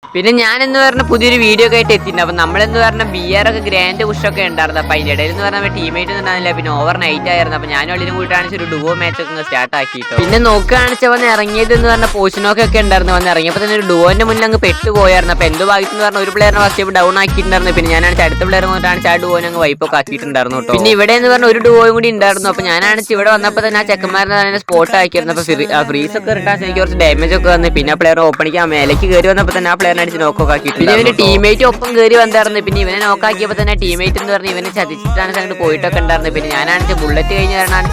പിന്നെ ഞാൻ എന്ന് പറഞ്ഞ പുതിയൊരു വീഡിയോ ഒക്കെ ആയിട്ട് എത്തിയിട്ടുണ്ട്. അപ്പം നമ്മളെന്ന് പറഞ്ഞ BR ഒക്കെ ഗ്രാൻഡ് പുഷൊക്കെ ഉണ്ടായിരുന്നു. അപ്പം അതിൻ്റെ ഇടയിൽ എന്ന് പറഞ്ഞാൽ ടീമേറ്റ് ഒന്നും ഉണ്ടായിരുന്നില്ല. പിന്നെ ഓവർ നൈറ്റ് ആയിരുന്നു. അപ്പം ഞാനും അള്ളിനും കൂട്ടാണ് ഒരു ഡുവോ മാച്ച് ഒക്കെ സ്റ്റാർട്ട് ആക്കിയിട്ട് പിന്നെ നോക്കുകയാണെന്ന് വന്ന് ഇറങ്ങിയത് എന്ന് പറഞ്ഞാൽ പോഷനൊക്കെ ഉണ്ടായിരുന്നു. വന്ന് ഇറങ്ങിയപ്പോൾ തന്നെ ഒരു ഡുവോന്റെ മുന്നിൽ അങ്ങ് പെട്ടുപോയായിരുന്നു. അപ്പം എന്തോ ഭാഗ്യത്തിന് പറഞ്ഞാൽ ഒരു പ്ലെയറിനെ ഫസ്റ്റ് ഡൗൺ ആക്കിയിട്ടുണ്ടായിരുന്നു. പിന്നെ ഞാനാണ് അടുത്ത പ്ലെയർ കൊണ്ടാണ് ആ ഡുവോനെ അങ്ങ് വൈപ്പൊക്കെ ആക്കിയിട്ടുണ്ടായിരുന്നു കേട്ടോ. പിന്നെ ഇവിടെ എന്ന് പറഞ്ഞാൽ ഒരു ഡുവോയും കൂടി ഉണ്ടായിരുന്നു. അപ്പം ഞാനാണ് ഇവിടെ വന്നപ്പോൾ തന്നെ ആ ചെക്കന്മാരെ തന്നെ സ്പോട്ട് ആക്കിയിരുന്നു. അപ്പോൾ ഫ്രീസ് ഒക്കെ ഇട്ടാൽ എനിക്ക് കുറച്ച് ഡാമേജ് ഒക്കെ വന്നു. പിന്നെ ആ പ്ലെയർ ഓപ്പണിക്ക് ആ മേലേക്ക് കയറി വന്നപ്പോൾ തന്നെ ആ പ്ലെയറിനെ അടിച്ച് നോക്കൊക്കെ ആക്കി. പിന്നെ ഇവന്റെ ടീമേറ്റ് ഒപ്പം കയറി വന്നായിരുന്നു. പിന്നെ ഇവനെ നോക്കാക്കിയപ്പോൾ തന്നെ ടീമേറ്റ് എന്ന് പറഞ്ഞ് ഇവനെ ചതിച്ചിട്ടാണ് അങ്ങോട്ട് പോയിട്ടൊക്കെ ഉണ്ടായിരുന്നു. പിന്നെ ഞാനാണ് ബുള്ളറ്റ് കഴിഞ്ഞ കാരണമാണ്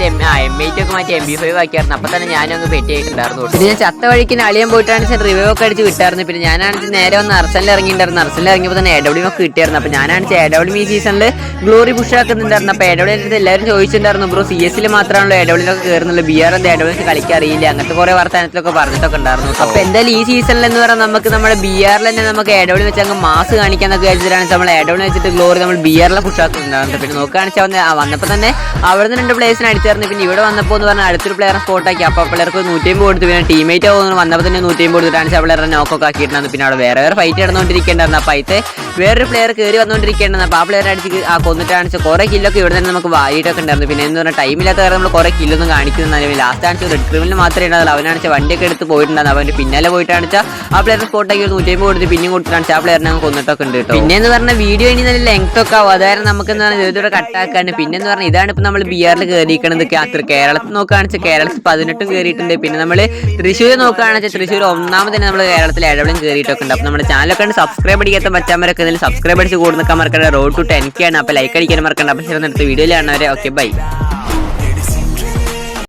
M8 ഒക്കെ മാറ്റി MP5 ആക്കിയായിരുന്നു. അപ്പം തന്നെ ഞാനും അങ്ങ് പെറ്റിയായിട്ടുണ്ടായിരുന്നു. പിന്നെ ഞാൻ ചത്ത വഴിക്ക് അളിയാൻ പോയിട്ടാണ് റിവൈവ് ഒക്കെ അടിച്ച് വിട്ടായിരുന്നു. പിന്നെ ഞാനാണെങ്കിൽ നേരെ വന്ന് അർസനിൽ ഇറങ്ങിയിട്ടുണ്ടായിരുന്നു. അർസനിൽ ഇറങ്ങിയപ്പോൾ തന്നെ AW ഒക്കെ കിട്ടിയായിരുന്നു. അപ്പോൾ ഞാനാണ് AW ഈ സീസണിൽ ഗ്ലോറി പുഷ് ആക്കുന്നുണ്ടായിരുന്നു. അപ്പോൾ AW അടുത്ത് എല്ലാവരും ചോദിച്ചിട്ടുണ്ടായിരുന്നു, ബ്രോ CS മാത്രമാണല്ലോ AW ഒക്കെ കയറുന്നുള്ളൂ, BR AW കളിക്കാൻ അറിയില്ല, അങ്ങനത്തെ കുറേ വർത്തമാനത്തിലൊക്കെ പറഞ്ഞിട്ടൊക്കെ ഉണ്ടായിരുന്നു. അപ്പോൾ എന്തായാലും ഈ സീസണിൽ എന്ന് പറഞ്ഞാൽ നമുക്ക് നമ്മുടെ BR തന്നെ നമുക്ക് AW വെച്ച് അങ്ങ് മാസ് കാണിക്കാന്നൊക്കെ വെച്ചിട്ടാണ് നമ്മൾ AW വെച്ചിട്ട് ഗ്ലോറി നമ്മൾ BR പുഷ് ആക്കുന്നുണ്ടായിരുന്നു. പിന്നെ നോക്കുകയാണെന്ന് വെച്ചാൽ വന്നപ്പോൾ തന്നെ അവിടെ നിന്ന് 2 പ്ലേയേഴ്സിനെ അടിച്ചായിരുന്നു. പിന്നെ ഇവിടെ വന്നപ്പോൾ എന്ന് പറഞ്ഞാൽ അടുത്തൊരു പ്ലെയറെ സ്പോട്ടാക്കി. അപ്പോൾ പ്ലെയർക്ക് 150 കൊടുത്തു. പിന്നെ ടീമേറ്റ് ആവുന്നു വന്നപ്പോൾ തന്നെ 150 കൊടുത്തിട്ടാണ് പ്ലെയറെ നോക്കൊക്കെ ആക്കിയിട്ടുണ്ടായിരുന്നു. പിന്നെ അവിടെ വേറെ ഫൈറ്റ് നടന്നുകൊണ്ടിരിക്കേണ്ടായിരുന്നു. അപ്പോൾ അതിൽ വേറൊരു പ്ലെയർ കയറി വന്നുകൊണ്ടിരിക്കേണ്ടത്. അപ്പോൾ ആ പ്ലെയർ അടിച്ച് കൊന്നിട്ടാണ് കുറേ കില്ലൊക്കെ ഇവിടെ തന്നെ നമുക്ക് വായിട്ടൊക്കെ ഉണ്ടായിരുന്നു. പിന്നെ എന്ന് പറഞ്ഞാൽ ടൈമില്ലാത്ത കാരണം നമ്മൾ കുറേ കില്ലൊന്നും കാണിക്കുന്നില്ല. ലാസ്റ്റ് ആണെന്ന് റെഡ് ക്രിമിനൽ മാത്രമേ ഉണ്ടാകുള്ളൂ. അവനാണെന്ന് വണ്ടിയൊക്കെ എടുത്ത് പോയിട്ടുണ്ടായിരുന്നു. അവൻ്റെ പിന്നാലെ പോയിട്ടാണെന്ന് ആ പ്ലെയർ സ്പോട്ടാക്കി 150 കൊടുത്ത് പിന്നെയും കൊടുത്തിട്ടാണ് ആ പ്ലെയറിനെ കൊന്നിട്ടൊക്കെ ഉണ്ട് കേട്ടോ. പിന്നെ എന്ന് പറഞ്ഞാൽ വീഡിയോ ഇനി നല്ല ലെങ്ത് ഒക്കെ ആവും. അതായത് നമുക്ക് എന്ന് പറഞ്ഞാൽ ഇതോടെ കട്ടാക്കാണ്. പിന്നെ എന്ന് പറഞ്ഞാൽ ഇതാണ് ഇപ്പോൾ നമ്മൾ BR കയറിയിരിക്കണത്. കേരളത്തിൽ നോക്കുകയാണെന്ന് വെച്ചാൽ കേരളത്തിൽ 18 കയറിയിട്ടുണ്ട്. പിന്നെ നമ്മൾ തൃശ്ശൂർ നോക്കുകയാണെന്ന് വെച്ചാൽ തൃശ്ശൂർ 1ാമത് തന്നെ നമ്മൾ കേരളത്തിൽ AW കയറിയിട്ടൊക്കെ ഉണ്ട്. അപ്പോൾ നമ്മുടെ ചാനലൊക്കെ സബ്സ്ക്രൈബ് അടിക്കാത്ത മച്ചാന്മാരൊക്കെ ഇതിൽ സബ്സ്ക്രൈബ് അടിച്ച് കൂടെ നിൽക്കാൻ മറക്കണ്ട. റോഡ് ടു 10K ആണ്. അപ്പോൾ ലൈക്ക് അടിക്കാൻ മറക്കണ്ട. അപ്പോൾ ശരി, അടുത്ത വീഡിയോയിൽ കാണുന്നവരെ ഓക്കെ ബൈ.